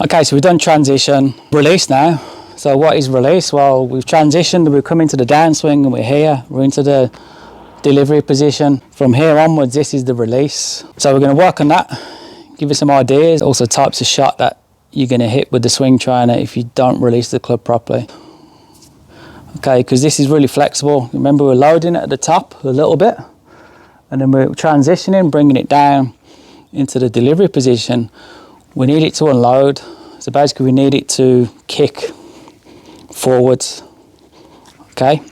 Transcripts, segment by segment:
Okay, so we've done transition, release now. So what is release? Well, we've transitioned, we've come into the downswing and we're here, we're into the delivery position. From here onwards, this is the release. So we're going to work on that, give you some ideas, also types of shot that you're going to hit with the swing trainer if you don't release the club properly. Okay, because this is really flexible. Remember, we're loading it at the top a little bit, and then we're transitioning, bringing it down into the delivery position. We need it to unload. So basically we need it to kick forwards. Okay,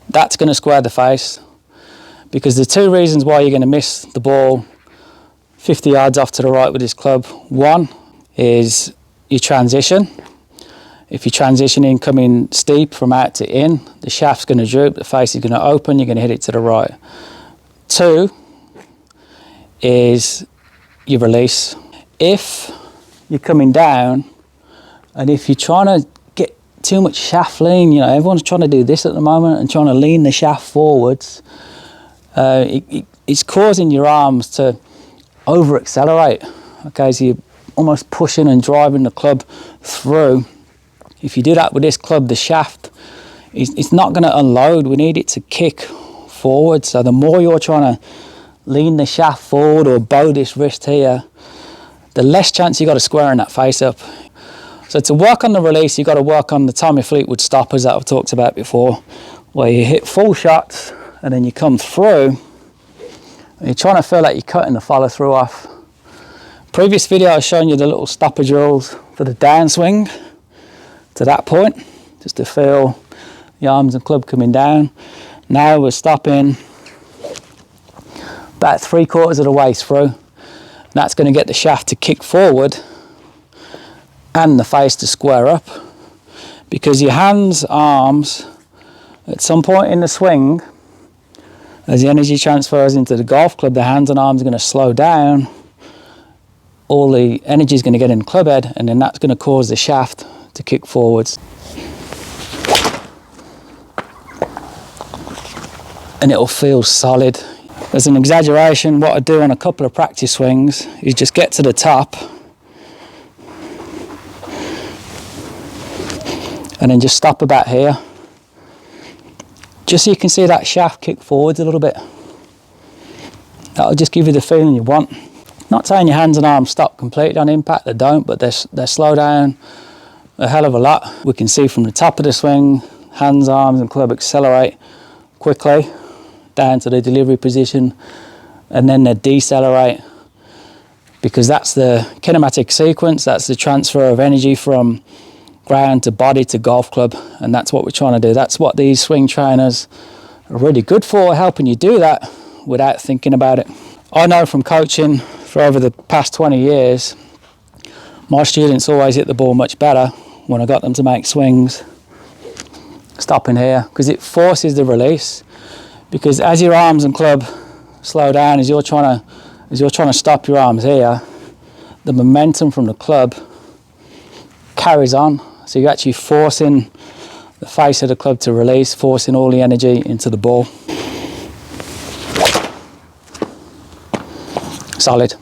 that's going to square the face, because the two reasons why you're going to miss the ball 50 yards off to the right with this club. One is your transition. If you're transitioning coming steep from out to in, the shaft's going to droop, the face is going to open, you're going to hit it to the right. Two is your release. If you're coming down and if you're trying to get too much shaft lean, you know, everyone's trying to do this at the moment and trying to lean the shaft forwards, it's causing your arms to over accelerate. Okay, so you're almost pushing and driving the club through. If you do that with this club, the shaft, it's not going to unload. We need it to kick forward. So the more you're trying to lean the shaft forward or bow this wrist here, the less chance you got of squaring that face up. So to work on the release, you've got to work on the Tommy Fleetwood stoppers that I've talked about before, where you hit full shots and then you come through and you're trying to feel like you're cutting the follow through off. Previous video I was showing you the little stopper drills for the downswing to that point, just to feel the arms and club coming down. Now we're stopping about 3/4 of the way through. That's going to get the shaft to kick forward and the face to square up, because your hands, arms, at some point in the swing, as the energy transfers into the golf club, the hands and arms are going to slow down. All the energy is going to get in the club head, and then that's going to cause the shaft to kick forwards. And it'll feel solid. As an exaggeration, what I do on a couple of practice swings is just get to the top and then just stop about here, just so you can see that shaft kick forwards a little bit. That'll just give you the feeling you want. Not saying your hands and arms stop completely on impact, they don't, but they slow down a hell of a lot. We can see from the top of the swing, hands, arms and club accelerate quickly down to the delivery position, and then they decelerate, because that's the kinematic sequence, that's the transfer of energy from ground to body to golf club, and that's what we're trying to do. That's what these swing trainers are really good for, helping you do that without thinking about it. I know from coaching for over the past 20 years, my students always hit the ball much better when I got them to make swings stopping here, because it forces the release. Because as your arms and club slow down, as you're trying to stop your arms here, the momentum from the club carries on. So you're actually forcing the face of the club to release, forcing all the energy into the ball. Solid.